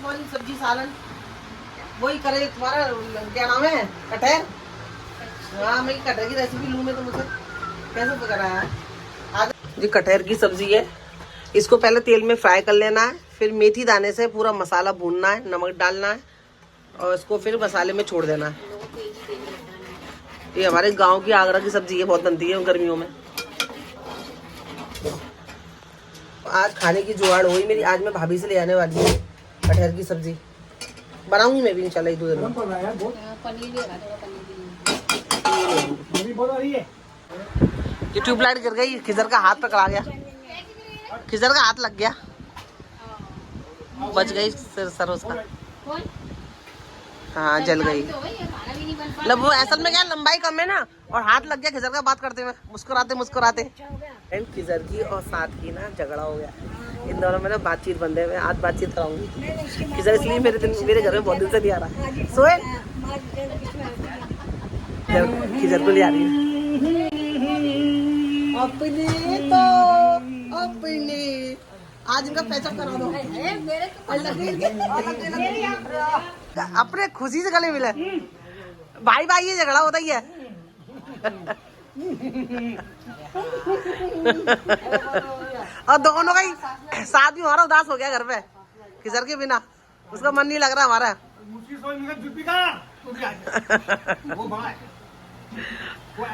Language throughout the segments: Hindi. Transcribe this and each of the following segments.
वाली सब्जी सालन वही करे तुम्हारा क्या नाम है कटहर। हाँ मैं कटहर की रेसिपी लूँ मैं तो मुझे कैसे पकड़ा है। आज जी कटहर की सब्जी है। इसको पहले तेल में फ्राई कर लेना है, फिर मेथी दाने से पूरा मसाला भूनना है, नमक डालना है और इसको फिर मसाले में छोड़ देना है। ये हमारे गांव की आगरा की सब्जी है, बहुत बनती है गर्मियों में। आज खाने की जुगाड़ हुई मेरी, आज मैं भाभी से ले आने वाली हूँ कटहर की सब्जी। बनाऊंगी मैं भी इंशाल्लाह एक दो दिन में। ये ट्यूबलाइट गिर गई, खिजर का हाथ पकड़ा गया, खिजर का हाथ लग गया, बच गई सर उसका। हाँ जल गई। मतलब वो असल में क्या लंबाई कम है ना, और हाथ लग गया खिजर का बात करते हुए, मुस्कुराते मुस्कुराते। एंड खिजर की और साथ की ना झगड़ा हो गया, इन दोनों में ना बातचीत बंदे में। आज बातचीत कराऊंगी खिजर, इसलिए मेरे घर में बहुत दिन से नहीं आ रहा। सोहेल खिजर को ले आ रही है अपने आज इनका पैचअप करा दो। अपने खुशी से गले मिले, भाई भाई ये झगड़ा होता ही है। और दोनों का ही साथ भी हमारा उदास हो गया घर पे किसर के बिना, उसका मन नहीं लग रहा हमारा।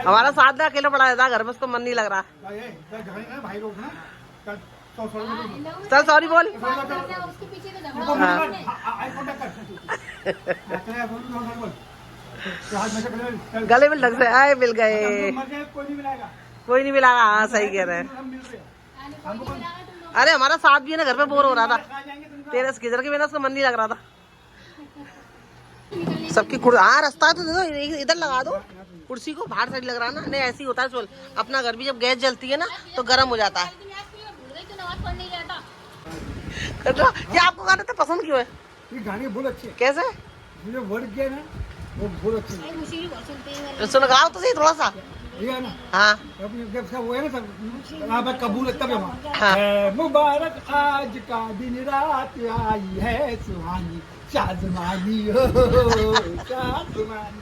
हमारा साथ में अकेला पड़ा रहता घर में, उसको मन नहीं लग रहा। चल सॉरी बोल। गले में लग से आए मिल गए, कोई नहीं मिला। हाँ सही कह रहे हैं। अरे हमारा साथ भी है ना, घर पे बोर हो रहा था तेरे किधर के बिना, उसका मन नहीं लग रहा था। सबकी हाँ रास्ता तो दे दो, इधर लगा दो कुर्सी को, बाहर साइड लग रहा ना। नहीं ऐसे ही होता है सोल, अपना घर भी जब गैस जलती है ना तो गर्म हो जाता है। ये आपको गाने तो पसंद क्यों है? ये गाने बहुत अच्छे हैं। कैसे मुझे वर्ड किया ना वो बहुत अच्छे तो सुन गाओ तो सही थोड़ा सा। है ना। हाँ जब सब वो है ना सब आप कबूल तब हाँ। मुबारक आज का दिन रात आई है सुहानी शाजमानी हो शाजमानी।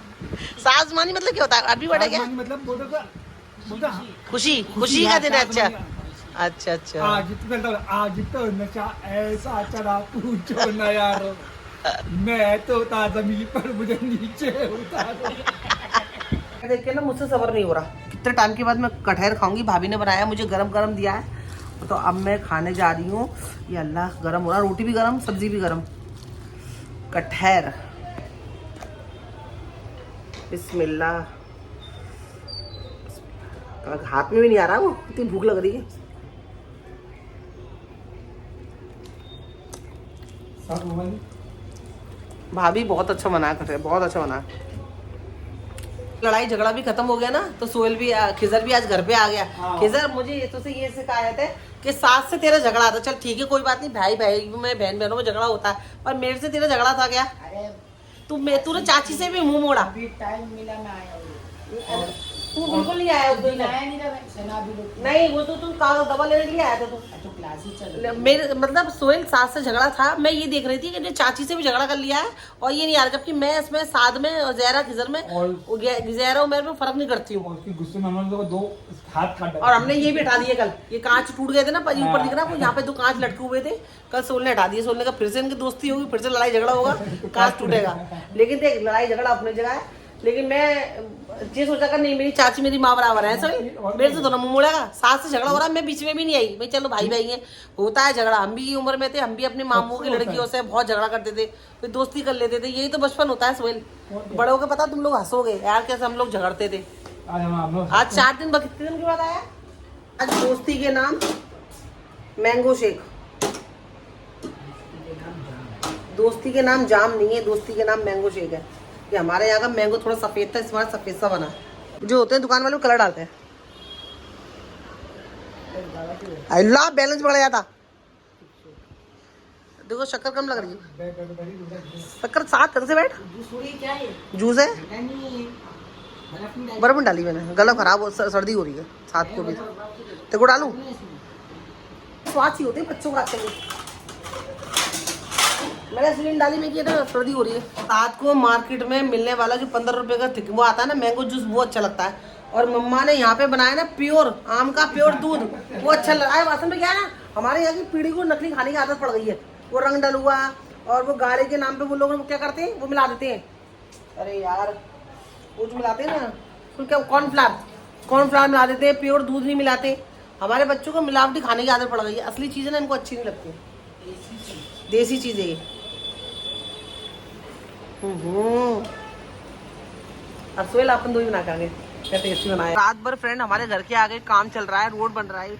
साजमानी मतलब क्या होता है? अरबी वर्ड है क्या? मतलब बोलता खुशी, खुशी का दिन है। अच्छा अच्छा अच्छा। आज तो नशा ऐसा चढ़ा पूछो न यारो, मैं तो ताजमी पर मुझे नीचे उतारो। देख के ना मुझसे सब्र नहीं हो रहा, कितने टाइम के बाद मैं कटहर खाऊंगी। भाभी ने बनाया, मुझे गरम गरम दिया है तो अब मैं खाने जा रही हूँ। ये अल्लाह गरम हो रहा, रोटी भी गरम सब्जी भी गरम। कटहर बिस्मिल्लाह। हाथ में भी नहीं आ रहा, वो इतनी भूख लग रही है। भाभी बहुत अच्छा बनाया कटहर, बहुत अच्छा बनाया। लड़ाई झगड़ा भी खत्म हो गया ना, तो सोहेल भी खिजर भी आज घर पे आ गया। खिजर मुझे ये तुझसे ये शिकायत है कि सास से तेरा झगड़ा था। चल ठीक है कोई बात नहीं, भाई भाई में बहन बहनों में झगड़ा होता है, पर मेरे से तेरा झगड़ा था क्या? तूने चाची से भी मुंह मोड़ा। टाइम मिला ना आया तू बिल्कुल नहीं आया उस दिन। नहीं वो तो तू कागज दवा लेने के लिए आया था तू। मेरे मतलब सोहेल सास से झगड़ा था, मैं ये देख रही थी कि चाची से भी झगड़ा कर लिया है और ये नहीं आ रहा, जबकि मैं इसमें साद में और जहरा खिजर में जहरा उमेर में फर्क नहीं करती हूँ। गुस्से में हमने दो हाथ काट और हमने ये भी हटा दिए कल, ये कांच टूट गए थे ना ऊपर दिख रहा है, यहाँ पे दो कांच लटके हुए थे, कल सोल ने हटा दिए। सोल ने कहा फिर से इनकी दोस्ती होगी, फिर से लड़ाई झगड़ा होगा, कांच टूटेगा। लेकिन देख लड़ाई झगड़ा अपनी जगह है, लेकिन मैं ये सोचा कर नहीं मेरी चाची मेरी माँ बराबर है, सही मेरे से दोनों मुंह मुड़ेगा। सास से झगड़ा हो रहा है, मैं बीच में भी नहीं आई भाई, चलो भाई भाई है, होता है झगड़ा। हम भी उम्र में थे, हम भी अपने मामू की लड़कियों से बहुत झगड़ा करते थे, फिर दोस्ती कर लेते थे, यही तो बचपन होता है सोहेल। बड़ों को पता, तुम लोग हंसोगे यार कैसे हम लोग झगड़ते थे। आज 4 दिन कितने दिन के बाद आया? आज दोस्ती के नाम मैंगो शेक, दोस्ती के नाम जाम नहीं है, दोस्ती के नाम मैंगो शेक है। कि हमारे यहाँ का मैंगो थोड़ा सफेद था, इस बार सफेद सा बना। जो होते हैं दुकान वाले कलर डालते हैं। अल्लाह बैलेंस बढ़ जाता। देखो शक्कर कम लग रही है, शक्कर साथ तरह से बैठ। जूस है, बर्फ में डाली मैंने, गला खराब हो, सर्दी हो रही है साथ को भी। तेरे को डालूं? स्वाद ही होते हैं बच्चों को आते हैं। मैंने सिलिंडर डाली में की ना सर्दी हो रही है। रात को मार्केट में मिलने वाला जो 15 रुपए का वो आता है ना मैंगो जूस, वो अच्छा लगता है। और मम्मा ने यहाँ पे बनाया ना प्योर आम का प्योर दूध, वो अच्छा लगा है। वासन में क्या है ना, हमारे यहाँ की पीढ़ी को नकली खाने की आदत पड़ गई है। वो रंग डलुआ और वो गाढ़े के नाम पे वो लोग क्या करते हैं, वो मिला देते हैं। अरे यार वो जो मिलाते हैं ना, फिर क्या कॉर्नफ्लावर मिला देते हैं, प्योर दूध नहीं मिलाते। हमारे बच्चों को मिलावटी खाने की आदत पड़ गई है। असली चीजें ना इनको अच्छी नहीं लगती, देसी चीजें ये। अब सुबह अपन दो ही बना के आगे, क्या टेस्टी बनाए। रात भर फ्रेंड हमारे घर के आगे काम चल रहा है, रोड बन रहा है।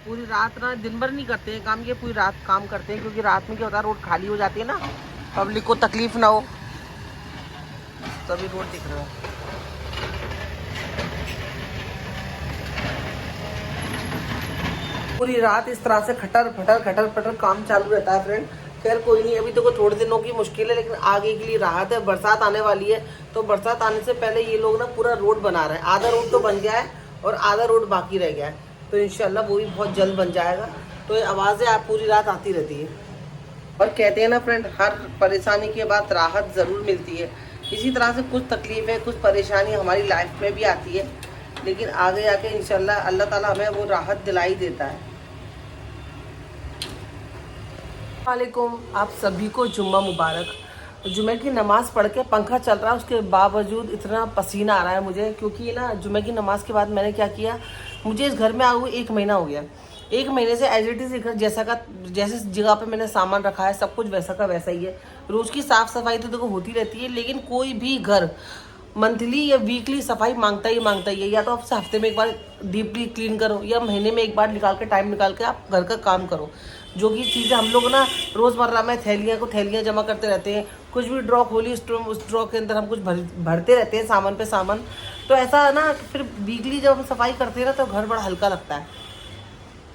पूरी रात ना, दिन भर नहीं करते हैं काम, ये पूरी रात काम करते हैं, क्योंकि रात में क्या होता है रोड खाली हो जाती है ना, पब्लिक को तकलीफ ना हो, तभी रोड दिख रहा है। पूरी रात इस तरह से खटर फटर काम चालू रहता है फ्रेंड। खैर कोई नहीं, अभी तो थोड़े दिनों की मुश्किल है, लेकिन आगे के लिए राहत है। बरसात आने वाली है, तो बरसात आने से पहले ये लोग ना पूरा रोड बना रहे हैं। आधा रोड तो बन गया है और आधा रोड बाकी रह गया है, तो इंशाल्लाह वो भी बहुत जल्द बन जाएगा। तो ये आवाज़ें आप पूरी रात आती रहती है। और कहते हैं ना फ्रेंड, हर परेशानी के बाद राहत ज़रूर मिलती है। इसी तरह से कुछ तकलीफ़ें, कुछ परेशानी हमारी लाइफ में भी आती है, लेकिन आगे जाके इंशाल्लाह अल्लाह ताला हमें वो राहत दिलाई देता है। वालेकुम, आप सभी को जुम्मा मुबारक। जुम्मे की नमाज़ पढ़ के पंखा चल रहा है, उसके बावजूद इतना पसीना आ रहा है मुझे, क्योंकि ना जुम्मे की नमाज़ के बाद मैंने क्या किया, मुझे इस घर में आए हुए 1 महीना हो गया। 1 महीने से एज इट इज़ जैसे जगह पे मैंने सामान रखा है, सब कुछ वैसा का वैसा ही है। रोज़ की साफ़ सफाई तो देखो होती रहती है, लेकिन कोई भी घर मंथली या वीकली सफाई मांगता ही है। या तो आप हफ्ते में एक बार डीपली क्लीन करो, या महीने में एक बार टाइम निकाल के आप घर का काम करो। जो कि चीज़ें हम लोग ना रोज़मर्रा में थैलियाँ जमा करते रहते हैं, कुछ भी ड्रॉ खोली उस ड्रॉ के अंदर हम कुछ भरते रहते हैं, सामान पे सामान। तो ऐसा ना फिर वीकली जब हम सफाई करते हैं ना, तो घर बड़ा हल्का लगता है।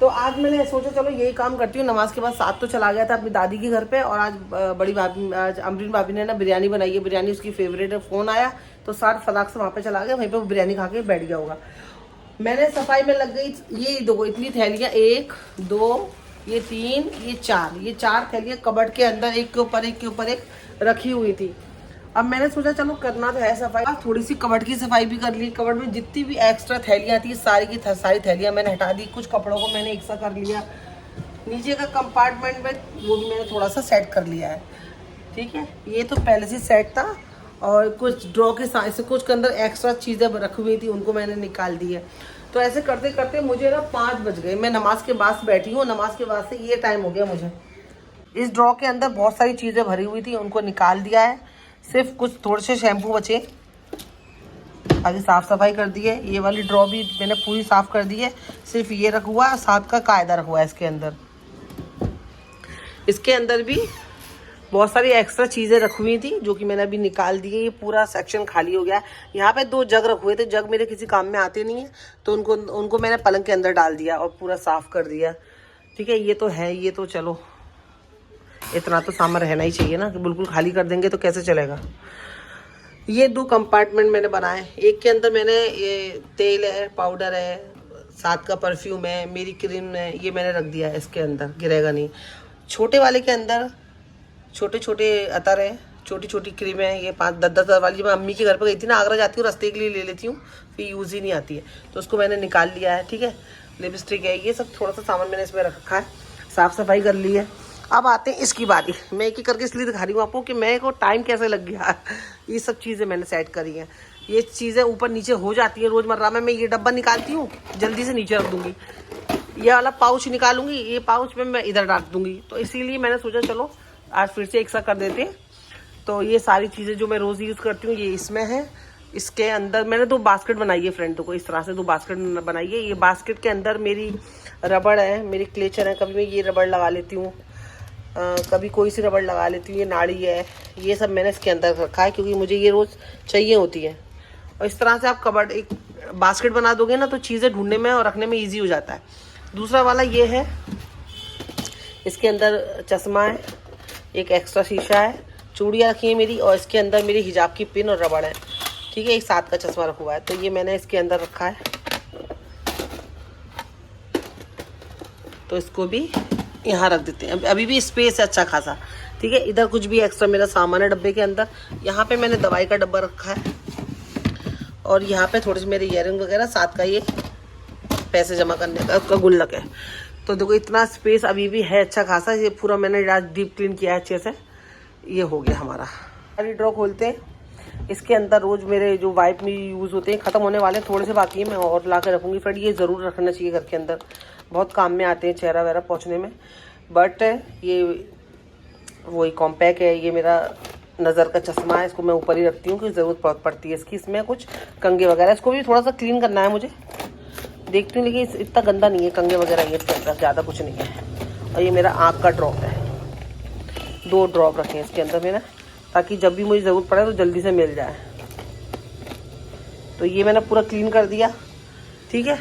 तो आज मैंने सोचा चलो यही काम करती हूँ। नमाज के बाद साथ तो चला गया था अपनी दादी के घर पे, और आज बड़ी भाभी, आज अमरीन भाभी ने ना बिरयानी बनाई है, बिरयानी उसकी फेवरेट है। फ़ोन आया तो साथ फटाक से वहाँ पे चला गया, वहीं पे वो बिरयानी खा के बैठ गया होगा। मैंने सफाई में लग गई। ये दो इतनी थैलियाँ, 1 2 ये 3 ये 4 थैलियाँ कबर्ड के अंदर एक के ऊपर एक रखी हुई थी। अब मैंने सोचा चलो करना तो है सफाई, थोड़ी सी कबर्ड की सफाई भी कर ली। कबर्ड में जितनी भी एक्स्ट्रा थैलियाँ थी सारी की सारी थैलियाँ मैंने हटा दी। कुछ कपड़ों को मैंने एक सा कर लिया। नीचे का कंपार्टमेंट में वो भी मैंने थोड़ा सा सेट कर लिया है। ठीक है, ये तो पहले से सेट था, और कुछ ड्रॉ के साइड से कुछ के अंदर एक्स्ट्रा चीज़ें रखी हुई थी, उनको मैंने निकाल दी है। तो ऐसे करते करते मुझे ना 5 बज गए। मैं नमाज के बाद बैठी हूँ, नमाज के बाद से ये टाइम हो गया मुझे। इस ड्रॉ के अंदर बहुत सारी चीज़ें भरी हुई थी, उनको निकाल दिया है। सिर्फ कुछ थोड़े से शैम्पू बचे, आगे साफ़ सफाई कर दी है। ये वाली ड्रॉ भी मैंने पूरी साफ़ कर दी है। सिर्फ ये रखा हुआ है, 7 का कायदा रखा हुआ है इसके अंदर। इसके अंदर भी बहुत सारी एक्स्ट्रा चीज़ें रखी हुई थी, जो कि मैंने अभी निकाल दी है। ये पूरा सेक्शन खाली हो गया है। यहाँ पे 2 जग रखे हुए थे, जग मेरे किसी काम में आते नहीं है, तो उनको मैंने पलंग के अंदर डाल दिया और पूरा साफ़ कर दिया। ठीक है, ये तो है, ये तो चलो इतना तो सामान रहना ही चाहिए ना, कि बिल्कुल खाली कर देंगे तो कैसे चलेगा। ये 2 कंपार्टमेंट मैंने बनाए। एक के अंदर मैंने ये तेल है, पाउडर है, 7 का परफ्यूम है, मेरी क्रीम है, ये मैंने रख दिया है इसके अंदर, गिरेगा नहीं। छोटे वाले के अंदर छोटे छोटे अतर है, छोटी छोटी क्रीमें हैं। ये 5-10 वाली मैं अम्मी के घर पर गई थी ना, आगरा जाती हूँ, रास्ते के लिए ले लेती हूँ, फिर यूज़ ही नहीं आती है, तो उसको मैंने निकाल लिया है। ठीक है, लिपस्टिक है, ये सब थोड़ा सा सामान मैंने इसमें रखा है, साफ़ सफाई कर ली है। अब आते हैं इसकी बारी। मैं एक ही करके इसलिए दिखा रही हूँ आपको कि मेरे को टाइम कैसे लग गया। ये सब चीज़ें मैंने सेट करी हैं। ये चीज़ें ऊपर नीचे हो जाती हैं रोज़मर्रा में। मैं ये डब्बा निकालती हूँ, जल्दी से नीचे रख दूँगी। ये वाला पाउच निकालूंगी, ये पाउच में मैं इधर डाल दूँगी। तो इसीलिए मैंने सोचा चलो आज फिर से एक सा कर देते हैं। तो ये सारी चीज़ें जो मैं रोज़ यूज़ करती हूँ ये इसमें है। इसके अंदर मैंने 2 बास्केट बनाई है फ्रेंड, तो इस तरह से 2 बास्केट बनाई है। ये बास्केट के अंदर मेरी रबड़ है, मेरी क्लेचर है, कभी मैं ये रबड़ लगा लेती हूँ, कभी कोई सी रबड़ लगा लेती हूँ, ये नाड़ी है, ये सब मैंने इसके अंदर रखा है, क्योंकि मुझे ये रोज़ चाहिए होती है। और इस तरह से आप कबर्ड एक बास्केट बना दोगे ना, तो चीज़ें ढूंढने में और रखने में ईजी हो जाता है। दूसरा वाला ये है, इसके अंदर चश्मा है, एक एक्स्ट्रा शीशा है, चूड़ियाँ रखी है मेरी, और इसके अंदर मेरी हिजाब की पिन और रबड़ है। ठीक है, एक 7 का चश्मा रखा हुआ है, तो ये मैंने इसके अंदर रखा है। तो इसको भी यहाँ रख देते हैं। अभी भी स्पेस है अच्छा खासा। ठीक है। इधर कुछ भी एक्स्ट्रा मेरा सामान है डब्बे के अंदर। यहाँ पे मैंने दवाई का डब्बा रखा है और यहाँ पे थोड़े से मेरे ईयरिंग वगैरह, साथ का ये पैसे जमा करने का उसका गुल्लक है। तो देखो इतना स्पेस अभी भी है अच्छा खासा। ये पूरा मैंने आज डीप क्लीन किया है अच्छे से। ये हो गया हमारा। सारी ड्रॉ खोलते हैं। इसके अंदर रोज मेरे जो वाइप में यूज़ होते हैं खत्म होने वाले हैं, थोड़े से बाकी है, मैं और ला के रखूँगी। फ्रेंड ये ज़रूर रखना चाहिए घर के अंदर, बहुत काम में आते हैं चेहरा वगैरह पोंछने में। बट ये वही कॉम्पैक्ट है, ये मेरा नज़र का चश्मा है, इसको मैं ऊपर ही रखती हूँ कि ज़रूरत पड़ती है इसकी। इसमें कुछ कंगे वगैरह, इसको भी थोड़ा सा क्लीन करना है मुझे, देखती हूँ। लेकिन इतना गंदा नहीं है, कंगे वगैरह ये इसके अंदर ज़्यादा कुछ नहीं है। और ये मेरा आँख का ड्रॉप है, 2 ड्रॉप रखे हैं इसके अंदर मैंने, ताकि जब भी मुझे ज़रूरत पड़े तो जल्दी से मिल जाए। तो ये मैंने पूरा क्लीन कर दिया, ठीक है।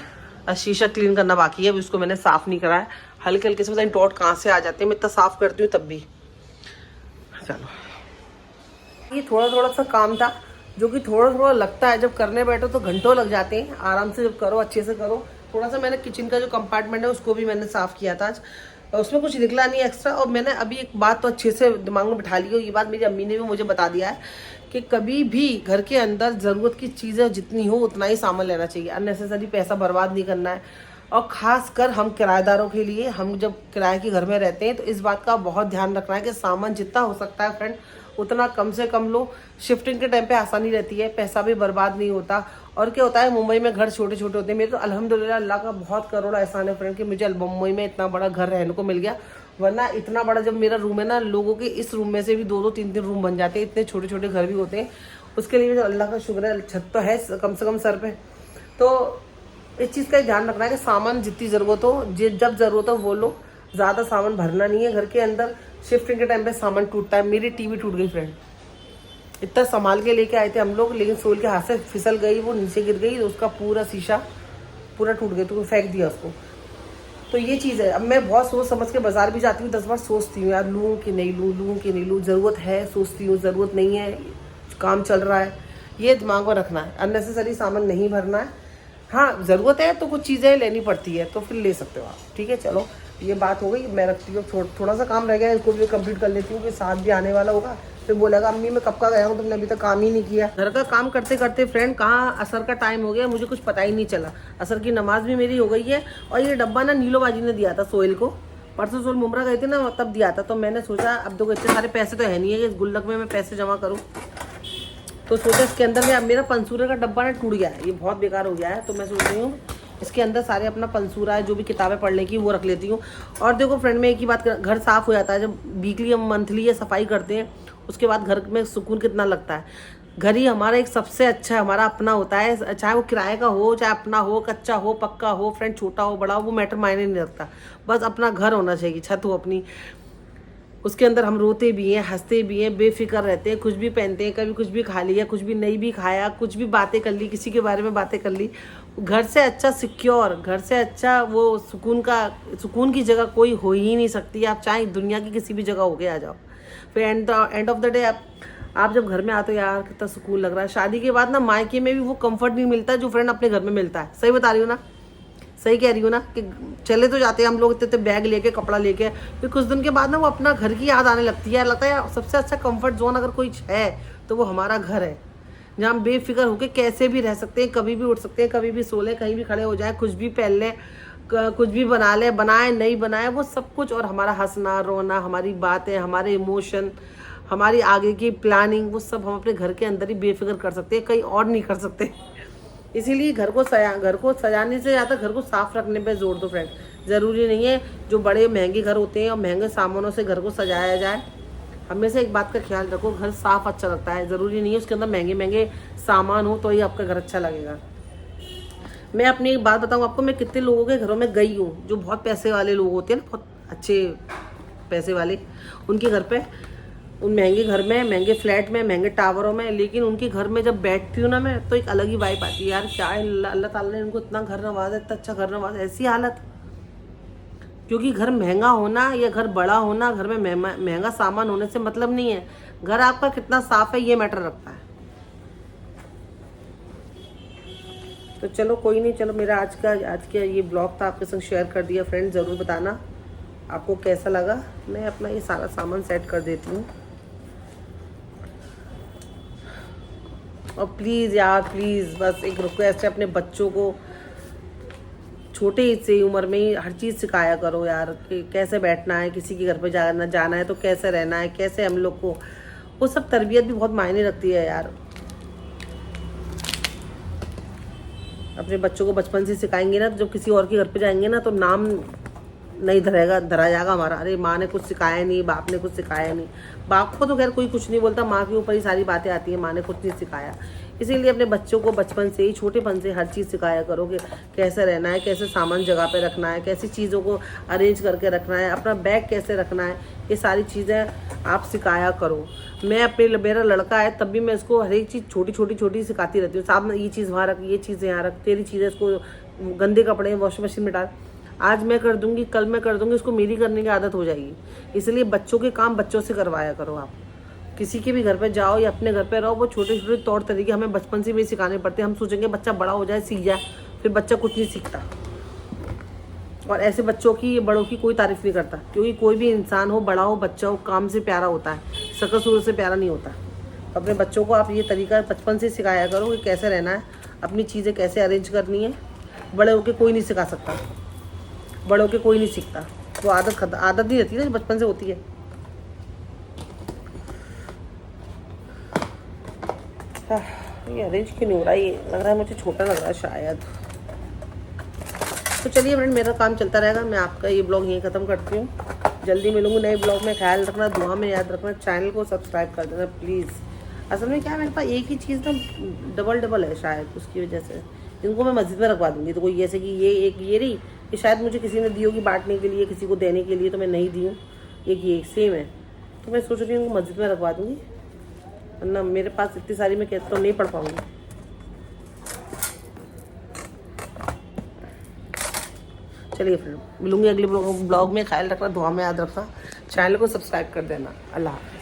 और शीशा क्लीन करना बाकी है, अभी उसको मैंने साफ़ नहीं करा है। हल्के हल्के से पता नहीं डॉट कहाँ से आ जाते हैं, मैं इतना साफ़ करती हूँ तब भी। चलो ये थोड़ा थोड़ा सा काम था जो कि थोड़ा थोड़ा लगता है, जब करने बैठो तो घंटों लग जाते हैं। आराम से जब करो, अच्छे से करो। थोड़ा सा मैंने किचन का जो कंपार्टमेंट है उसको भी मैंने साफ़ किया था आज, उसमें कुछ निकला नहीं एक्स्ट्रा। और मैंने अभी एक बात तो अच्छे से दिमाग में बिठा ली है, ये बात मेरी अम्मी ने भी मुझे बता दिया है कि कभी भी घर के अंदर ज़रूरत की चीज़ें जितनी हो उतना ही सामान लेना चाहिए। अननेसेसरी पैसा बर्बाद नहीं करना है। और ख़ास कर हम किराएदारों के लिए, हम जब किराए के घर में रहते हैं तो इस बात का बहुत ध्यान रखना है कि सामान जितना हो सकता है फ्रेंड उतना कम से कम लो। शिफ्टिंग के टाइम पे आसानी रहती है, पैसा भी बर्बाद नहीं होता। और क्या होता है, मुंबई में घर छोटे छोटे होते हैं। मेरे तो अल्हम्दुलिल्लाह अल्लाह का बहुत करोड़ एहसान है फ्रेंड कि मुझे मुंबई में इतना बड़ा घर रहने को मिल गया। वरना इतना बड़ा जब मेरा रूम है ना, लोगों के इस रूम में से भी 2-2 3-3 रूम बन जाते हैं, इतने छोटे छोटे घर भी होते हैं। उसके लिए तो अल्लाह का शुक्र है, छत तो है कम से कम सर पे। तो इस चीज़ का ध्यान रखना है कि सामान जितनी ज़रूरत हो, जब ज़रूरत हो वो लो। ज़्यादा सामान भरना नहीं है घर के अंदर। शिफ्टिंग के टाइम पे सामान टूटता है। मेरी टीवी टूट गई फ्रेंड, इतना संभाल के लेके आए थे हम लोग, लेकिन सोल के हाथ से फिसल गई, वो नीचे गिर गई, तो उसका पूरा शीशा पूरा टूट गया, तो फेंक दिया उसको। तो ये चीज़ है। अब मैं बहुत सोच समझ के बाजार भी जाती हूँ, 10 बार सोचती हूँ यार लूँ कि नहीं लूँ, लूँ कि नहीं लूँ। ज़रूरत है सोचती हूँ, ज़रूरत नहीं है काम चल रहा है, ये दिमाग में रखना है। अननेसेसरी सामान नहीं भरना है। हाँ ज़रूरत है तो कुछ चीज़ें लेनी पड़ती है तो फिर ले सकते हो आप, ठीक है। चलो ये बात हो गई, मैं रखती हूँ। थोड़ा सा काम रह गया, इसको भी कंप्लीट कर लेती हूँ कि साथ भी आने वाला होगा, फिर बोलेगा अम्मी मैं कब का गया हूँ, तुमने अभी तक काम ही नहीं किया। घर का काम करते करते फ्रेंड कहाँ असर का टाइम हो गया, मुझे कुछ पता ही नहीं चला। असर की नमाज भी मेरी हो गई है। और ये डब्बा ना नीलो बाजी ने दिया था सोहेल को, परसों सोहेल मुमरा गए थे ना तब दिया था। तो मैंने सोचा अब देखो इतने सारे पैसे तो है नहीं है कि इस गुल्लक में मैं पैसे जमा करूँ, तो सोचा इसके अंदर में। अब मेरा पंसूरे का डब्बा ना टूट गया है, ये बहुत बेकार हो गया है। तो मैं सोच रही हूँ इसके अंदर सारे अपना पंसूरा है, जो भी किताबें पढ़ने की वो रख लेती हूँ। और देखो फ्रेंड में एक ही बात, घर साफ़ हो जाता है जब वीकली हम मंथली ये सफाई करते हैं, उसके बाद घर में सुकून कितना लगता है। घर ही हमारा एक सबसे अच्छा हमारा अपना होता है, चाहे वो किराए का हो, चाहे अपना हो, कच्चा हो, पक्का हो फ्रेंड, छोटा हो बड़ा हो, वो मैटर मायने नहीं रखता। बस अपना घर होना चाहिए, छत हो अपनी, उसके अंदर हम रोते भी हैं, हंसते भी हैं, बेफिक्र रहते हैं, कुछ भी पहनते हैं, कभी कुछ भी खा लिया, कुछ भी नहीं भी खाया, कुछ भी बातें कर ली, किसी के बारे में बातें कर ली। घर से अच्छा सिक्योर, घर से अच्छा वो सुकून की जगह कोई हो ही नहीं सकती। आप चाहे दुनिया की किसी भी जगह हो के आ जाओ, फिर एंड ऑफ द डे आप जब घर में आते हो यार कितना सुकून लग रहा है। शादी के बाद ना मायके में भी वो कंफर्ट नहीं मिलता जो फ्रेंड अपने घर में मिलता है। सही बता रही हूँ ना, सही कह रही हूँ ना कि चले तो जाते हैं हम लोग इतने बैग लेके, कपड़ा लेके, फिर कुछ दिन के बाद ना वो अपना घर की याद आने लगती है। लगता है सबसे अच्छा कंफर्ट जोन अगर कोई है तो वो हमारा घर है, जहाँ हम बेफिक्र होकर कैसे भी रह सकते हैं, कभी भी उठ सकते हैं, कभी भी सो लें, कहीं भी खड़े हो जाए, कुछ भी पहन लें, कुछ भी बना लें, बनाए नहीं बनाए वो सब कुछ। और हमारा हंसना रोना, हमारी बातें, हमारे इमोशन, हमारी आगे की प्लानिंग, वो सब हम अपने घर के अंदर ही बेफिक्र कर सकते हैं, कहीं और नहीं कर सकते। इसीलिए घर को सजाने से ज़्यादा घर को साफ़ रखने पे जोर दो फ्रेंड। ज़रूरी नहीं है जो बड़े महंगे घर होते हैं और महंगे सामानों से घर को सजाया जाए। हमेशा एक बात का ख्याल रखो, घर साफ़ अच्छा लगता है, ज़रूरी नहीं है उसके अंदर महंगे महंगे सामान हो तो ही आपका घर अच्छा लगेगा। मैं अपनी एक बात बताऊँ आपको, मैं कितने लोगों के घरों में गई हूँ जो बहुत पैसे वाले लोग होते हैं ना, बहुत अच्छे पैसे वाले, उनके घर पे, उन महंगे घर में, महंगे फ्लैट में, महंगे टावरों में, लेकिन उनके घर में जब बैठती हूँ ना मैं, तो एक अलग ही वाइब आती है यार। क्या अल्लाह ताला ने उनको इतना घर नवाजा, इतना अच्छा घर नवाजा, ऐसी हालत। क्योंकि घर महंगा होना या घर बड़ा होना, घर में महंगा सामान होने से मतलब नहीं है, घर आपका कितना साफ है ये मैटर रखता है। तो चलो कोई नहीं, चलो मेरा आज का ये ब्लॉग था आपके संग शेयर कर दिया फ्रेंड। ज़रूर बताना आपको कैसा लगा। मैं अपना ये सारा सामान सेट कर देती हूँ। और प्लीज़ यार प्लीज़, बस एक रिक्वेस्ट है, अपने बच्चों को छोटे से उम्र में ही हर चीज़ सिखाया करो यार, कि कैसे बैठना है, किसी के घर पे जाना है तो कैसे रहना है, कैसे हम लोग को वो सब तरबियत भी बहुत मायने रखती है यार। अपने बच्चों को बचपन से सिखाएंगे ना, तो जब किसी और के घर पे जाएंगे ना तो नाम नहीं धरा जाएगा हमारा, अरे माँ ने कुछ सिखाया नहीं, बाप ने कुछ सिखाया नहीं। बाप को तो खैर कोई कुछ नहीं बोलता, माँ के ऊपर ही सारी बातें आती हैं, माँ ने कुछ नहीं सिखाया। इसीलिए अपने बच्चों को बचपन से ही, छोटेपन से हर चीज़ सिखाया करो कि कैसे रहना है, कैसे सामान जगह पे रखना है, कैसी चीज़ों को अरेंज करके रखना है, अपना बैग कैसे रखना है, ये सारी चीज़ें आप सिखाया करो। मैं मेरा लड़का है तब भी मैं इसको हर एक चीज़ छोटी सिखाती रहती हूँ। साहब ये चीज़ वहाँ रख, ये चीज़ यहाँ रख, तेरी चीज़ें, इसको गंदे कपड़े वॉशिंग मशीन में डाल, आज मैं कर दूंगी, कल मैं कर दूंगी, इसको मेरी करने की आदत हो जाएगी। इसलिए बच्चों के काम बच्चों से करवाया करो आप। किसी के भी घर पे जाओ या अपने घर पे रहो, वो छोटे छोटे तौर तरीके हमें बचपन से भी सिखाने पड़ते हैं। हम सोचेंगे बच्चा बड़ा हो जाए, सीख जाए, फिर बच्चा कुछ नहीं सीखता। और ऐसे बच्चों की, बड़ों की कोई तारीफ नहीं करता, क्योंकि कोई भी इंसान हो, बड़ा हो, बच्चा हो, काम से प्यारा होता है, शक्ल सूरत से प्यारा नहीं होता। अपने बच्चों को आप ये तरीका बचपन से सिखाया करो कि कैसे रहना है, अपनी चीज़ें कैसे अरेंज करनी है। बड़े होके कोई नहीं सिखा सकता, बड़ों के कोई नहीं सीखता, वो आदत नहीं रहती ना, जो बचपन से होती है। ये अरेंज क्यों नहीं हो रहा, ये लग रहा है मुझे छोटा लग रहा है शायद। तो चलिए फ्रेंड, मेरा काम चलता रहेगा, मैं आपका ये ब्लॉग यहीं ख़त्म करती हूँ। जल्दी मिलूंगी नए ब्लॉग में। ख्याल रखना, दुआ में याद रखना, चैनल को सब्सक्राइब कर देना प्लीज़। असल में क्या है, मेरे पास एक ही चीज़ ना डबल है शायद, उसकी वजह से इनको मैं मस्जिद में रखवा दूँगी। तो कोई जैसे कि ये एक ये रही, कि शायद मुझे किसी ने दी होगी बांटने के लिए, किसी को देने के लिए, तो मैं नहीं दी हूँ। एक ये सेम है, तो मैं सोच रही हूँ मस्जिद में रखवा दूँगी, वरना मेरे पास इतनी सारी मैं कहता हूँ नहीं पढ़ पाऊँगी। चलिए फिर मिलूंगी अगले ब्लॉग में। ख्याल रखना, दुआ में याद रखना, चैनल को सब्सक्राइब कर देना। अल्लाह हाफ़िज़।